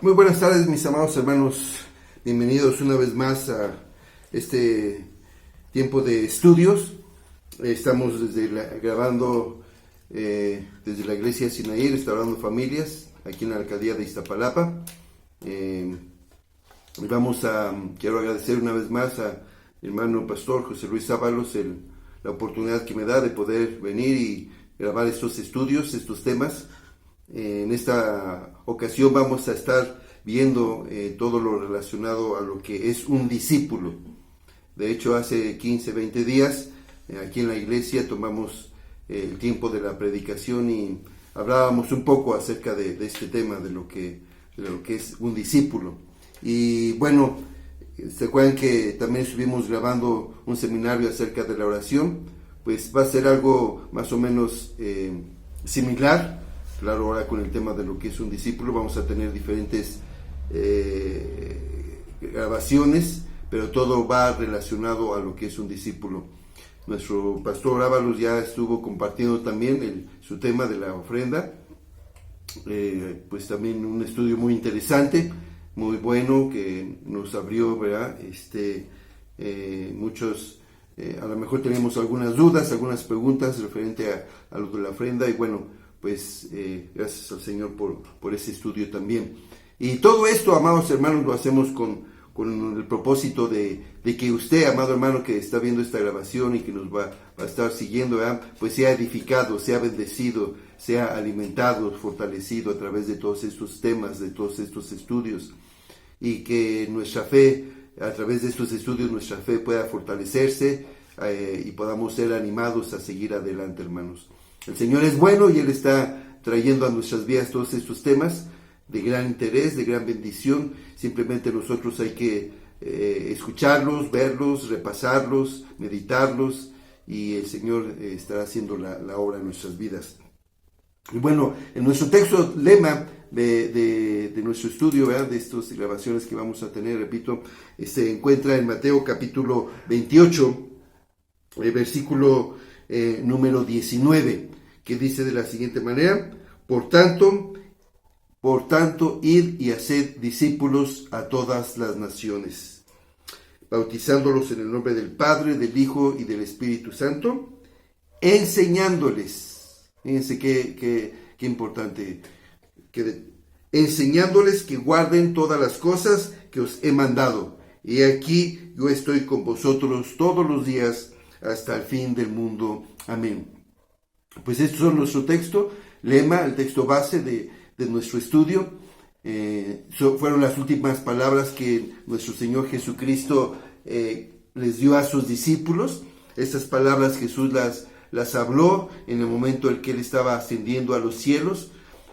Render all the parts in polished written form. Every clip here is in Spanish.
Muy buenas tardes, mis amados hermanos. Bienvenidos una vez más a este tiempo de estudios. Estamos grabando desde la iglesia Sinaí, Restaurando Familias, aquí en la alcaldía de Iztapalapa. Quiero agradecer una vez más a mi hermano pastor José Luis Ábalos la oportunidad que me da de poder venir y grabar estos estudios, estos temas. En esta ocasión vamos a estar viendo todo lo relacionado a lo que es un discípulo. De hecho, hace 15, 20 días aquí en la iglesia tomamos el tiempo de la predicación y hablábamos un poco acerca de este tema, de lo que es un discípulo. Y bueno, se acuerdan que también estuvimos grabando un seminario acerca de la oración. Pues va a ser algo más o menos similar. Claro, ahora con el tema de lo que es un discípulo vamos a tener diferentes grabaciones, pero todo va relacionado a lo que es un discípulo. Nuestro pastor Ábalos ya estuvo compartiendo también su tema de la ofrenda, pues también un estudio muy interesante, muy bueno, que nos abrió, ¿verdad? Muchos, a lo mejor tenemos algunas dudas, algunas preguntas referente a lo de la ofrenda, y bueno, pues gracias al Señor por ese estudio también. Y todo esto, amados hermanos, lo hacemos con el propósito de que usted, amado hermano, que está viendo esta grabación y que nos va a estar siguiendo, pues sea edificado, sea bendecido, sea alimentado, fortalecido a través de todos estos temas, de todos estos estudios, y que nuestra fe, a través de estos estudios, nuestra fe pueda fortalecerse y podamos ser animados a seguir adelante, hermanos. El Señor es bueno y Él está trayendo a nuestras vidas todos estos temas de gran interés, de gran bendición. Simplemente nosotros hay que escucharlos, verlos, repasarlos, meditarlos, y el Señor estará haciendo la obra en nuestras vidas. Y bueno, en nuestro texto lema de nuestro estudio, ¿verdad?, de estas grabaciones que vamos a tener, repito, se encuentra en Mateo capítulo 28, versículo número 19, que dice de la siguiente manera: Por tanto, id y haced discípulos a todas las naciones, bautizándolos en el nombre del Padre, del Hijo y del Espíritu Santo, enseñándoles, fíjense qué importante, enseñándoles que guarden todas las cosas que os he mandado. Y aquí yo estoy con vosotros todos los días hasta el fin del mundo. Amén. Pues estos son nuestro texto, lema, el texto base de nuestro estudio. Fueron las últimas palabras que nuestro Señor Jesucristo les dio a sus discípulos. Estas palabras Jesús las habló en el momento en que Él estaba ascendiendo a los cielos,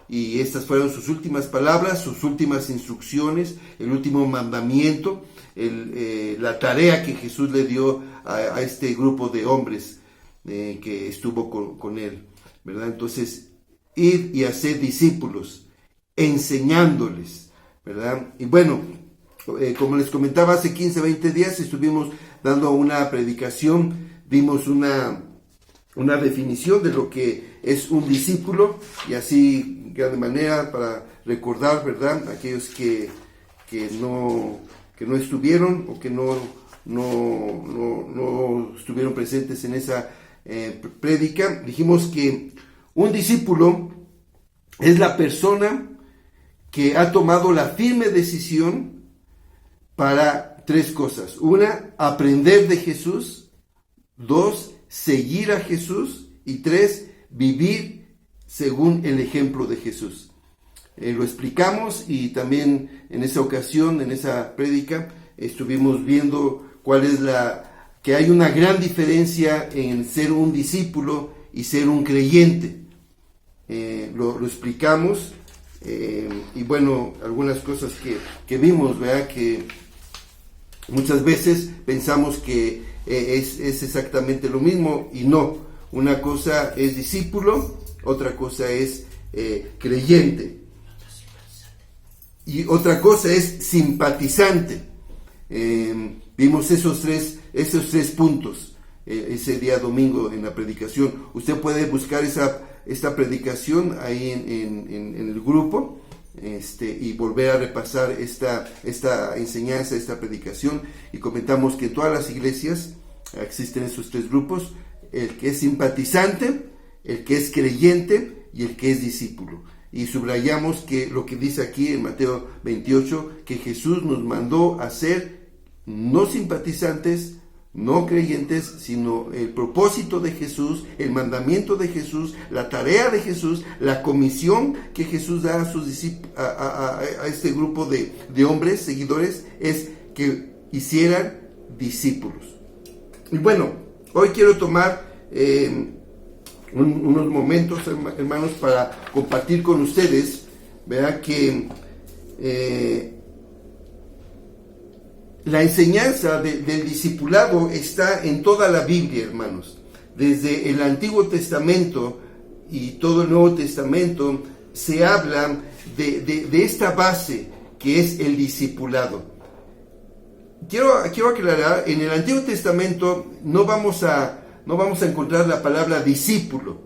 y estas fueron sus últimas palabras, sus últimas instrucciones, el último mandamiento, la tarea que Jesús le dio a este grupo de hombres que estuvo con Él, ¿verdad? Entonces, ir y hacer discípulos, enseñándoles, ¿verdad? Y bueno, como les comentaba, hace 15, 20 días estuvimos dando una predicación, dimos una definición de lo que es un discípulo, y así, de gran manera, para recordar, ¿verdad?, aquellos que no estuvieron o que no estuvieron presentes en esa prédica. Dijimos que un discípulo es la persona que ha tomado la firme decisión para tres cosas: una, aprender de Jesús; dos, seguir a Jesús; y tres, vivir según el ejemplo de Jesús. Lo explicamos, y también en esa ocasión, en esa prédica, estuvimos viendo que hay una gran diferencia en ser un discípulo y ser un creyente. Lo explicamos, y bueno, algunas cosas que vimos, ¿verdad?, que muchas veces pensamos que es exactamente lo mismo, y no. Una cosa es discípulo, otra cosa es creyente, y otra cosa es simpatizante. Vimos esos tres puntos ese día domingo en la predicación. Usted puede buscar esta predicación ahí en el grupo, y volver a repasar esta enseñanza, esta predicación, y comentamos que en todas las iglesias existen esos tres grupos: el que es simpatizante, el que es creyente y el que es discípulo. Y subrayamos que lo que dice aquí en Mateo 28, que Jesús nos mandó a ser no simpatizantes, no creyentes, sino el propósito de Jesús, el mandamiento de Jesús, la tarea de Jesús, la comisión que Jesús da a sus discípulos, a este grupo de hombres, seguidores, es que hicieran discípulos. Y bueno, hoy quiero tomar unos momentos, hermanos, para compartir con ustedes, ¿verdad?, que la enseñanza del discipulado está en toda la Biblia, hermanos. Desde el Antiguo Testamento y todo el Nuevo Testamento se habla de esta base que es el discipulado. Quiero aclarar, en el Antiguo Testamento no vamos a encontrar la palabra discípulo.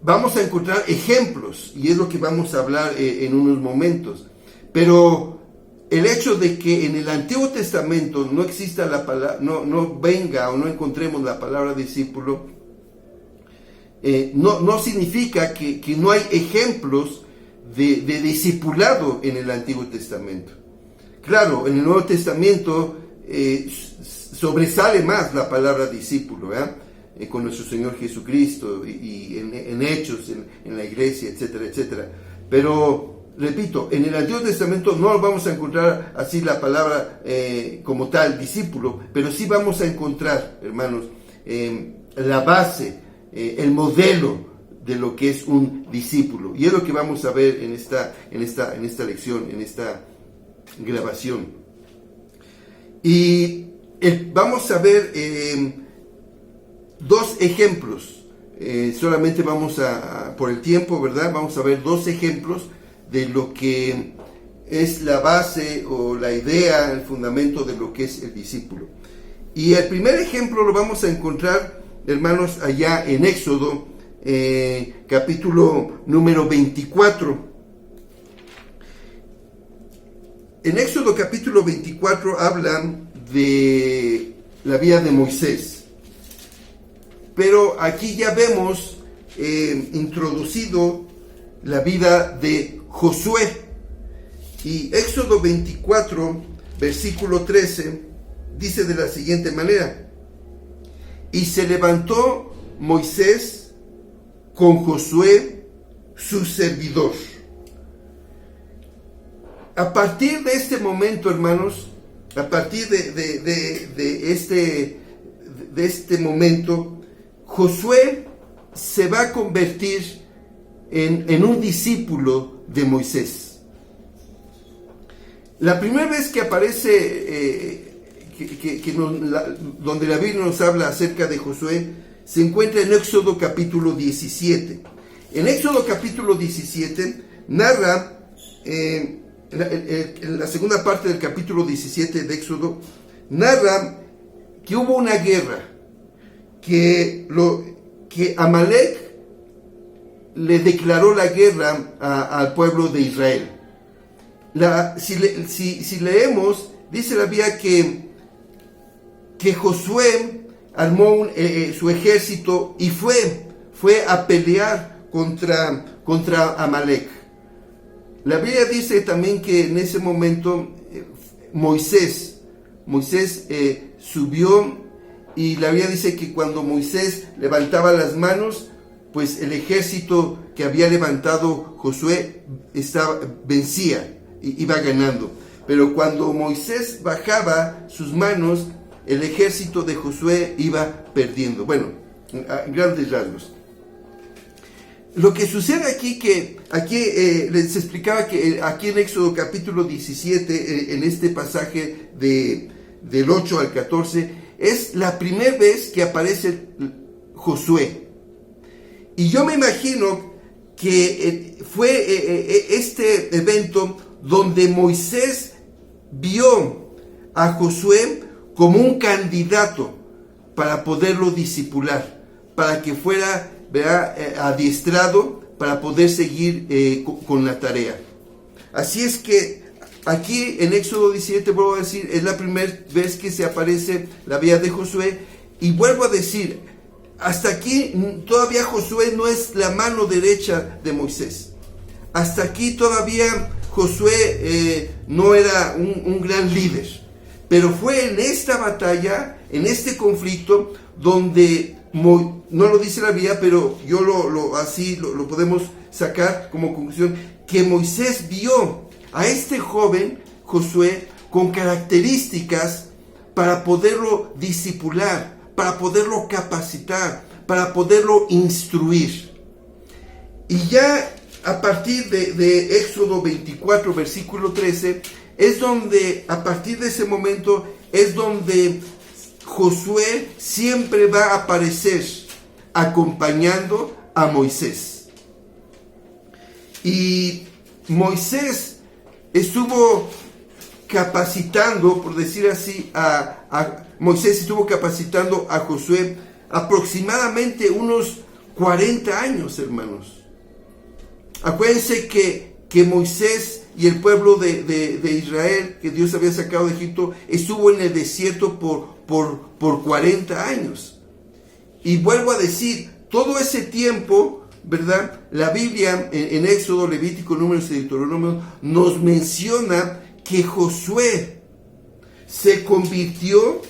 Vamos a encontrar ejemplos, y es lo que vamos a hablar en unos momentos. Pero el hecho de que en el Antiguo Testamento no exista la palabra, no venga o no encontremos la palabra discípulo, no significa que no hay ejemplos de discipulado en el Antiguo Testamento. Claro, en el Nuevo Testamento sobresale más la palabra discípulo, con nuestro Señor Jesucristo y en Hechos, en la iglesia, etcétera, etcétera. Pero, repito, en el Antiguo Testamento no vamos a encontrar así la palabra como tal, discípulo, pero sí vamos a encontrar, hermanos, la base, el modelo de lo que es un discípulo. Y es lo que vamos a ver en esta lección, en esta grabación. Y vamos a ver dos ejemplos. Solamente vamos por el tiempo, ¿verdad? Vamos a ver dos ejemplos de lo que es la base o la idea, el fundamento de lo que es el discípulo. Y el primer ejemplo lo vamos a encontrar, hermanos, allá en Éxodo, capítulo número 24. En Éxodo capítulo 24 hablan de la vida de Moisés. Pero aquí ya vemos introducido la vida de Josué. Y Éxodo 24, versículo 13, dice de la siguiente manera: y se levantó Moisés con Josué, su servidor. A partir de este momento, hermanos, a partir de este momento, Josué se va a convertir en un discípulo de Moisés. La primera vez que aparece, donde la Biblia nos habla acerca de Josué, se encuentra en Éxodo capítulo 17. En Éxodo capítulo 17 narra, en la segunda parte del capítulo 17 de Éxodo, narra que hubo una guerra, que Amalek le declaró la guerra al pueblo de Israel. Si leemos, dice la Biblia que Josué armó su ejército y fue a pelear contra Amalek. La Biblia dice también que en ese momento Moisés subió, y la Biblia dice que cuando Moisés levantaba las manos, pues el ejército que había levantado Josué vencía, iba ganando. Pero cuando Moisés bajaba sus manos, el ejército de Josué iba perdiendo. Bueno, a grandes rasgos. Lo que sucede aquí, les explicaba que aquí en Éxodo capítulo 17, en este pasaje del 8 al 14, es la primera vez que aparece Josué. Y yo me imagino que fue este evento donde Moisés vio a Josué como un candidato para poderlo discipular, para que fuera, ¿verdad?, adiestrado para poder seguir con la tarea. Así es que aquí en Éxodo 17, vuelvo a decir, es la primera vez que se aparece la vida de Josué. Y vuelvo a decir, hasta aquí todavía Josué no es la mano derecha de Moisés. Hasta aquí todavía Josué no era un gran líder. Pero fue en esta batalla, en este conflicto, donde, no lo dice la Biblia, pero yo lo podemos sacar como conclusión, que Moisés vio a este joven Josué con características para poderlo discipular, para poderlo capacitar, para poderlo instruir. Y ya a partir de Éxodo 24, versículo 13, es donde, a partir de ese momento, es donde Josué siempre va a aparecer acompañando a Moisés. Y Moisés estuvo capacitando, por decir así, Moisés estuvo capacitando a Josué aproximadamente unos 40 años, hermanos. Acuérdense que Moisés y el pueblo de Israel, que Dios había sacado de Egipto, estuvo en el desierto por 40 años. Y vuelvo a decir, todo ese tiempo, ¿verdad? La Biblia en Éxodo, Levítico, Números y Deuteronomio nos menciona que Josué se convirtió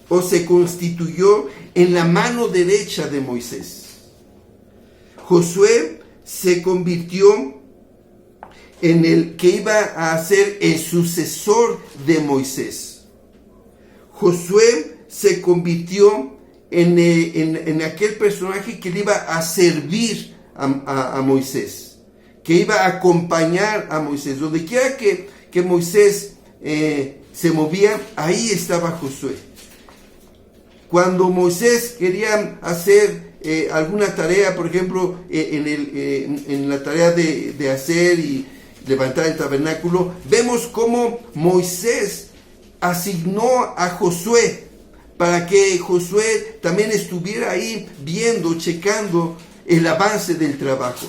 o se constituyó en la mano derecha de Moisés. Josué se convirtió en el que iba a ser el sucesor de Moisés. Josué se convirtió en aquel personaje que le iba a servir a Moisés, que iba a acompañar a Moisés. Donde quiera que Moisés se movía, ahí estaba Josué. Cuando Moisés quería hacer alguna tarea, por ejemplo, en la tarea de hacer y levantar el tabernáculo, vemos cómo Moisés asignó a Josué para que Josué también estuviera ahí viendo, checando el avance del trabajo.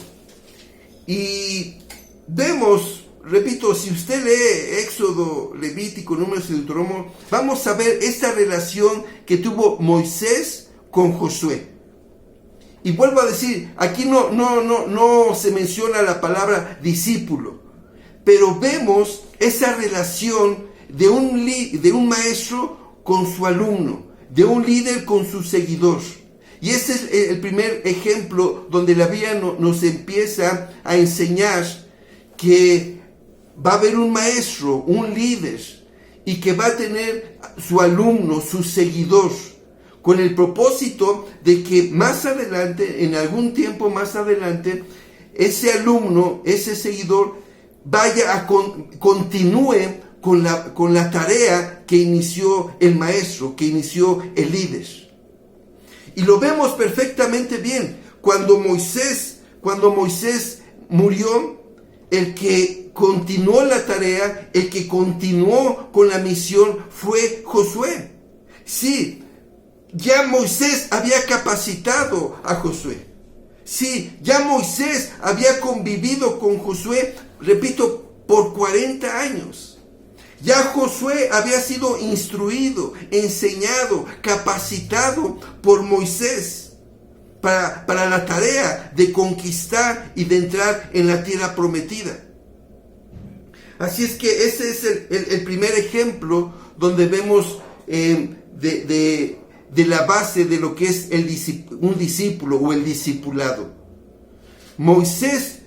Y vemos, repito, si usted lee Éxodo, Levítico, Números y Deuteronomio, vamos a ver esta relación que tuvo Moisés con Josué. Y vuelvo a decir, aquí no se menciona la palabra discípulo, pero vemos esa relación de un maestro con su alumno, de un líder con su seguidor. Y ese es el primer ejemplo donde la Biblia nos empieza a enseñar que va a haber un maestro, un líder, y que va a tener su alumno, su seguidor, con el propósito de que más adelante, en algún tiempo más adelante, ese alumno, ese seguidor, continúe con la tarea que inició el maestro, que inició el líder. Y lo vemos perfectamente bien. Cuando Moisés murió, el que continuó la tarea, el que continuó con la misión fue Josué. Sí, ya Moisés había capacitado a Josué. Sí, ya Moisés había convivido con Josué, repito, por 40 años. Ya Josué había sido instruido, enseñado, capacitado por Moisés para la tarea de conquistar y de entrar en la tierra prometida. Así es que ese es el primer ejemplo donde vemos de la base de lo que es un discípulo o el discipulado. Moisés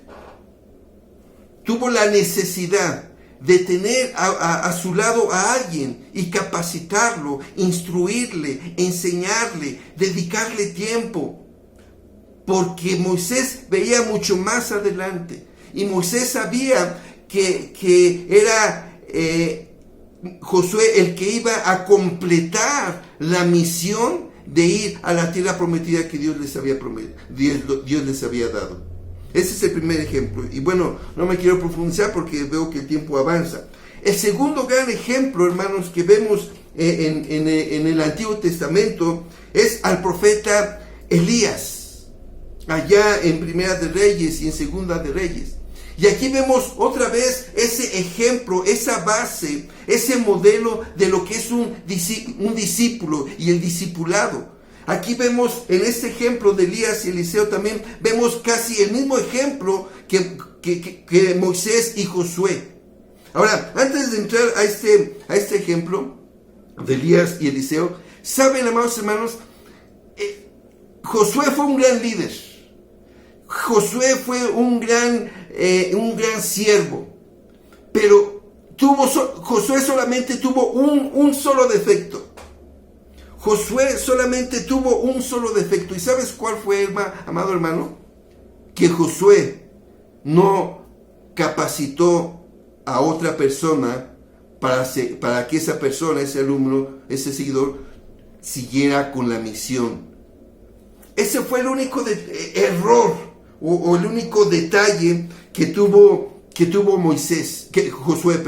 tuvo la necesidad de tener a su lado a alguien y capacitarlo, instruirle, enseñarle, dedicarle tiempo, porque Moisés veía mucho más adelante y Moisés sabía que era Josué el que iba a completar la misión de ir a la tierra prometida que Dios les había dado. Ese es el primer ejemplo. Y bueno, no me quiero profundizar porque veo que el tiempo avanza. El segundo gran ejemplo, hermanos, que vemos en el Antiguo Testamento es al profeta Elías. allá en Primera de Reyes y en Segunda de Reyes. Y aquí vemos otra vez ese ejemplo, esa base, ese modelo de lo que es un discípulo y el discipulado. Aquí vemos en este ejemplo de Elías y Eliseo también, vemos casi el mismo ejemplo que Moisés y Josué. Ahora, antes de entrar a este ejemplo de Elías y Eliseo, saben, amados hermanos, Josué fue un gran líder. Josué fue un gran siervo. Pero Josué solamente tuvo un solo defecto. Josué solamente tuvo un solo defecto. ¿Y sabes cuál fue, amado hermano? Que Josué no capacitó a otra persona para que esa persona, ese alumno, ese seguidor, siguiera con la misión. Ese fue el único error o el único detalle que tuvo Josué.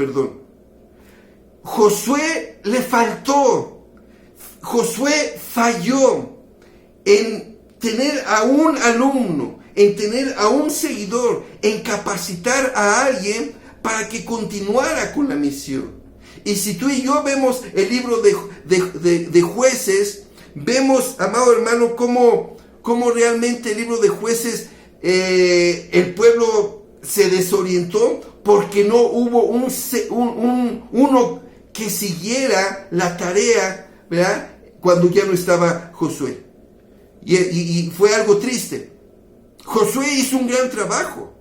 Josué le faltó. Josué falló en tener a un alumno, en tener a un seguidor, en capacitar a alguien para que continuara con la misión. Y si tú y yo vemos el libro de Jueces, vemos, amado hermano, cómo realmente el libro de Jueces, el pueblo se desorientó porque no hubo uno que siguiera la tarea, ¿verdad?, cuando ya no estaba Josué. Y fue algo triste. Josué hizo un gran trabajo.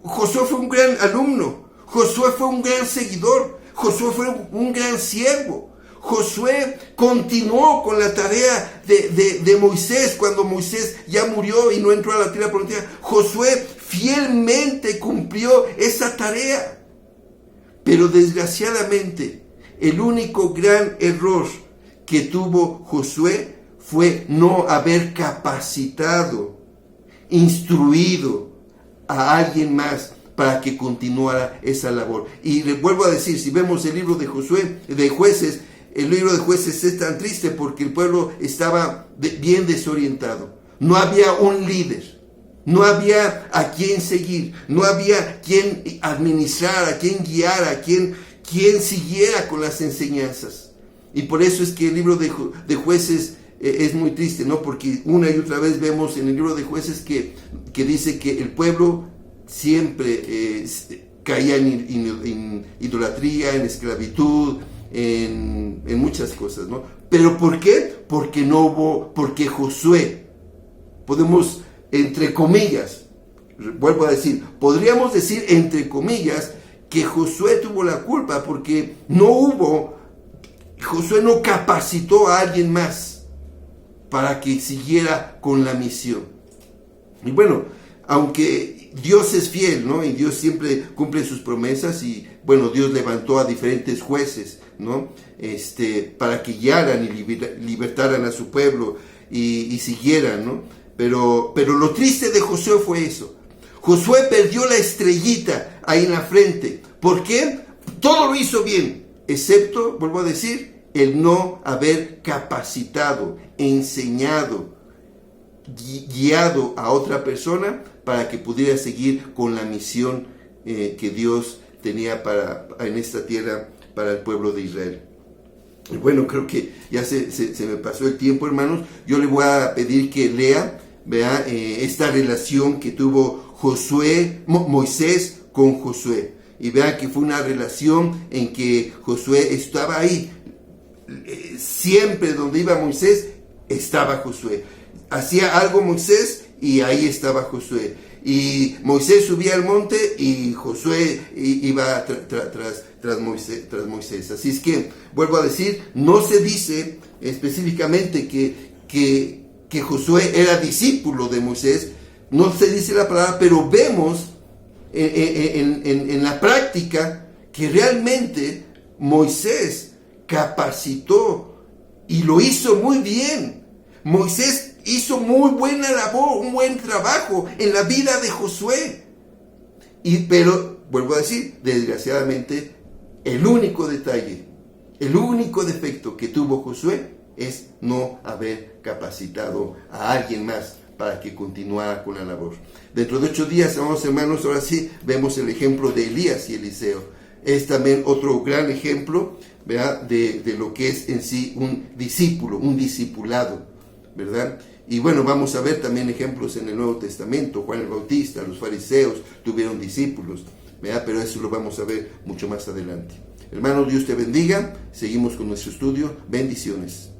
Josué fue un gran alumno. Josué fue un gran seguidor. Josué fue un gran siervo. Josué continuó con la tarea de Moisés cuando Moisés ya murió y no entró a la tierra prometida. Josué fielmente cumplió esa tarea. Pero desgraciadamente, el único gran error que tuvo Josué fue no haber capacitado, instruido a alguien más para que continuara esa labor. Y le vuelvo a decir, si vemos el libro de Jueces, el libro de Jueces es tan triste porque el pueblo estaba bien desorientado. No había un líder, no había a quien seguir, no había quien administrar, a quien guiar, a quien siguiera con las enseñanzas. Y por eso es que el libro de Jueces es muy triste, ¿no? Porque una y otra vez vemos en el libro de Jueces que dice que el pueblo siempre caía en idolatría, en esclavitud, en muchas cosas, ¿no? ¿Pero por qué? Porque Josué, podemos, entre comillas, vuelvo a decir, podríamos decir entre comillas que Josué tuvo la culpa porque Josué no capacitó a alguien más para que siguiera con la misión. Y bueno, aunque Dios es fiel, ¿no? Y Dios siempre cumple sus promesas y, bueno, Dios levantó a diferentes jueces, ¿no? Para que guiaran y libertaran a su pueblo y siguieran, ¿no? Pero lo triste de Josué fue eso. Josué perdió la estrellita ahí en la frente. ¿Por qué? Todo lo hizo bien, excepto, vuelvo a decir, el no haber capacitado, enseñado, guiado a otra persona para que pudiera seguir con la misión que Dios tenía en esta tierra para el pueblo de Israel. Y bueno, creo que ya se me pasó el tiempo, hermanos. Yo le voy a pedir que lea, vea, esta relación que tuvo Moisés con Josué. Y vea que fue una relación en que Josué estaba ahí. Siempre donde iba Moisés, estaba Josué. Hacía algo Moisés y ahí estaba Josué. Y Moisés subía al monte y Josué iba tras Moisés. Así es que, vuelvo a decir, no se dice específicamente que Josué era discípulo de Moisés. No se dice la palabra, pero vemos en la práctica que realmente Moisés capacitó y lo hizo muy bien. Moisés hizo muy buena labor, un buen trabajo en la vida de Josué. Pero, vuelvo a decir, desgraciadamente, el único detalle, el único defecto que tuvo Josué es no haber capacitado a alguien más para que continuara con la labor. Dentro de 8 días, amados hermanos, ahora sí vemos el ejemplo de Elías y Eliseo. Es también otro gran ejemplo, ¿verdad?, de lo que es en sí un discípulo, un discipulado, ¿verdad? Y bueno, vamos a ver también ejemplos en el Nuevo Testamento. Juan el Bautista, los fariseos tuvieron discípulos, ¿verdad? Pero eso lo vamos a ver mucho más adelante. Hermano, Dios te bendiga. Seguimos con nuestro estudio. Bendiciones.